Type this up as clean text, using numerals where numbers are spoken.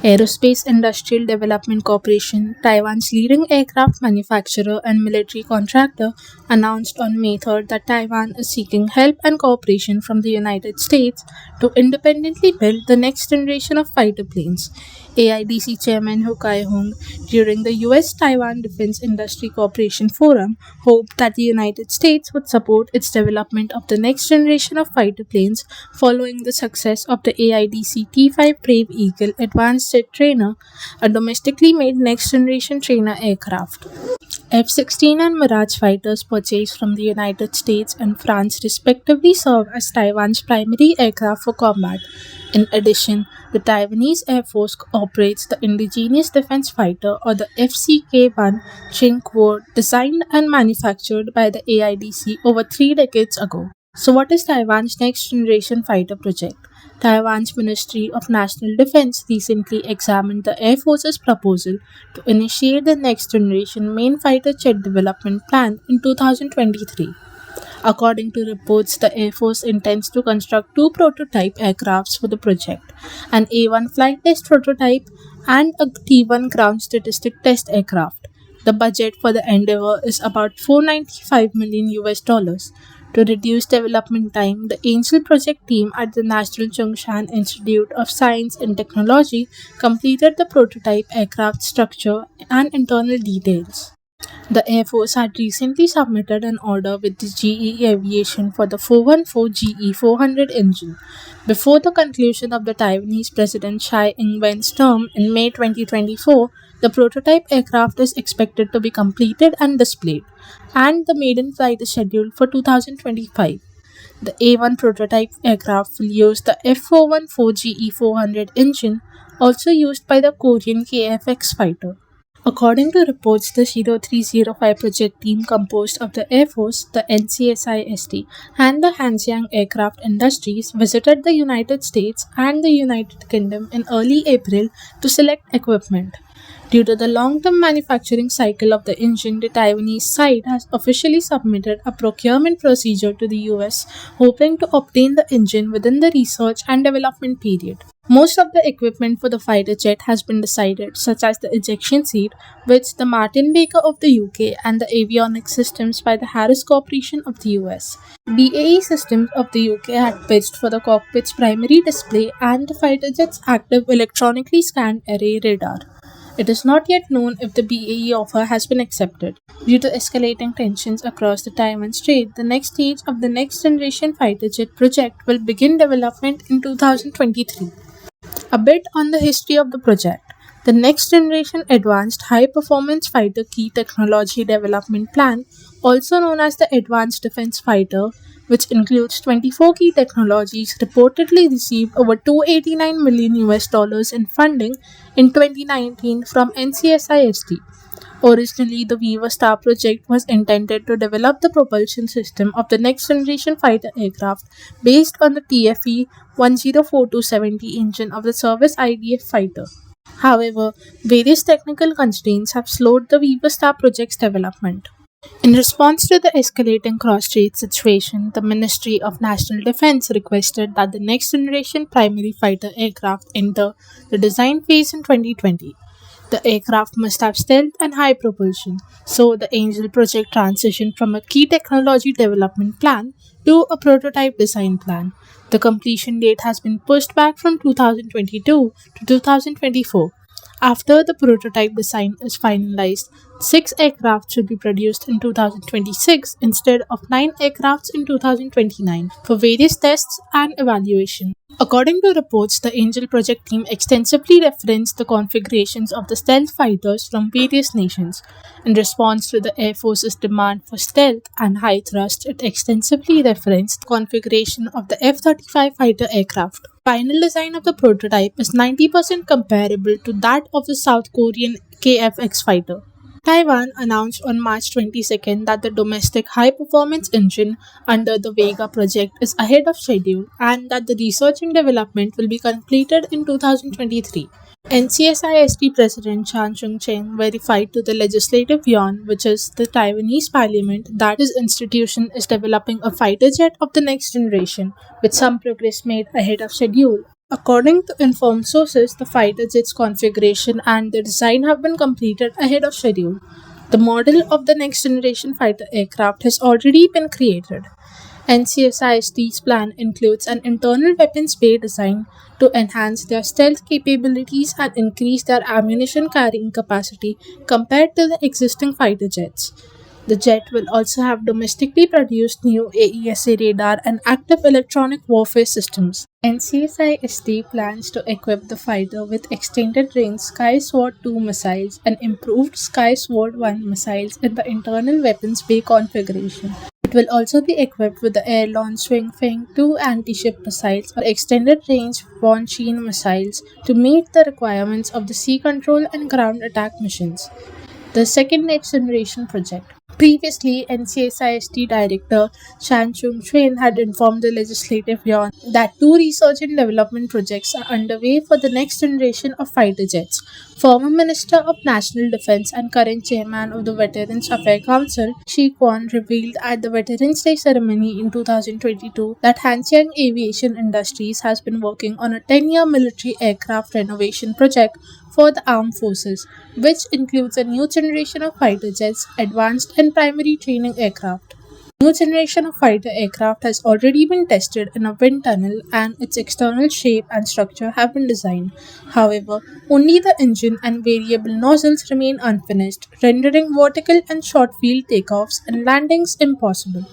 Aerospace Industrial Development Corporation, Taiwan's leading aircraft manufacturer and military contractor, announced on May 3rd that Taiwan is seeking help and cooperation from the United States to independently build the next generation of fighter planes. AIDC Chairman Hu Kai-hung, during the US Taiwan Defense Industry Cooperation Forum, hoped that the United States would support its development of the next generation of fighter planes following the success of the AIDC T-5 Brave Eagle Advanced Jet Trainer, a domestically made next-generation trainer aircraft. F-16 and Mirage fighters purchased from the United States and France respectively serve as Taiwan's primary aircraft for combat. In addition, the Taiwanese Air Force operates the Indigenous Defense Fighter or the FCK-1 Ching-Kuo, designed and manufactured by the AIDC over 3 decades ago. So what is Taiwan's next generation fighter project? Taiwan's Ministry of National Defense recently examined the Air Force's proposal to initiate the next generation main fighter jet development plan in 2023. According to reports, the Air Force intends to construct 2 prototype aircrafts for the project, an A-1 flight test prototype and a T-1 ground statistic test aircraft. The budget for the endeavor is about 495 million US dollars. To reduce development time, the Angel project team at the National Zhongshan Institute of Science and Technology completed the prototype aircraft structure and internal details. The Air Force had recently submitted an order with the GE Aviation for the 414 GE400 engine. Before the conclusion of the Taiwanese President Tsai Ing-wen's term in May 2024, the prototype aircraft is expected to be completed and displayed, and the maiden flight is scheduled for 2025. The A-1 prototype aircraft will use the F414 GE400 engine, also used by the Korean KF-X fighter. According to reports, the 0305 project team composed of the Air Force, the NCSIST, and the Hanxiang Aircraft Industries visited the United States and the United Kingdom in early April to select equipment. Due to the long-term manufacturing cycle of the engine, the Taiwanese side has officially submitted a procurement procedure to the US, hoping to obtain the engine within the research and development period. Most of the equipment for the fighter jet has been decided, such as the ejection seat, which the Martin Baker of the UK, and the avionics systems by the Harris Corporation of the US. BAE Systems of the UK had pitched for the cockpit's primary display and the fighter jet's active electronically scanned array radar. It is not yet known if the BAE offer has been accepted. Due to escalating tensions across the Taiwan Strait, the next stage of the next generation fighter jet project will begin development in 2023. A bit on the history of the project. The Next Generation Advanced High Performance Fighter Key Technology Development Plan, also known as the Advanced Defense Fighter, which includes 24 key technologies, reportedly received over 289 million US dollars in funding in 2019 from NCSIST. Originally, the Weaver Star project was intended to develop the propulsion system of the next generation fighter aircraft based on the TFE 104270 engine of the Service IDF fighter. However, various technical constraints have slowed the Weaver Star project's development. In response to the escalating cross-strait situation, the Ministry of National Defense requested that the next generation primary fighter aircraft enter the design phase in 2020. The aircraft must have stealth and high propulsion, so the Angel project transitioned from a key technology development plan to a prototype design plan. The completion date has been pushed back from 2022 to 2024. After the prototype design is finalized, 6 aircraft should be produced in 2026 instead of 9 aircrafts in 2029 for various tests and evaluation. According to reports, the Angel project team extensively referenced the configurations of the stealth fighters from various nations. In response to the Air Force's demand for stealth and high thrust, it extensively referenced the configuration of the F-35 fighter aircraft. Final design of the prototype is 90% comparable to that of the South Korean KF-X fighter. Taiwan announced on March 22nd that the domestic high-performance engine under the Vega project is ahead of schedule and that the research and development will be completed in 2023. NCSIST President Chan Chung-cheng verified to the Legislative Yuan, which is the Taiwanese parliament, that his institution is developing a fighter jet of the next generation, with some progress made ahead of schedule. According to informed sources, the fighter jet's configuration and the design have been completed ahead of schedule. The model of the next generation fighter aircraft has already been created. NCSIST's plan includes an internal weapons bay design to enhance their stealth capabilities and increase their ammunition carrying capacity compared to the existing fighter jets. The jet will also have domestically produced new AESA radar and active electronic warfare systems. NCSIST plans to equip the fighter with extended range Sky Sword 2 missiles and improved Sky Sword 1 missiles in the internal weapons bay configuration. It will also be equipped with the air-launched Swing 2 anti-ship missiles or extended-range Von Sheen missiles to meet the requirements of the sea control and ground attack missions. The second next generation project. Previously, NCSIST Director Chan Chung Chuen had informed the Legislative Yuan that two research and development projects are underway for the next generation of fighter jets. Former Minister of National Defense and current chairman of the Veterans Affairs Council, Shi Kwon, revealed at the Veterans Day ceremony in 2022 that Hanxiang Aviation Industries has been working on a 10-year military aircraft renovation project for the armed forces, which includes a new generation of fighter jets, advanced and primary training aircraft. New generation of fighter aircraft has already been tested in a wind tunnel and its external shape and structure have been designed. However, only the engine and variable nozzles remain unfinished, rendering vertical and short field takeoffs and landings impossible.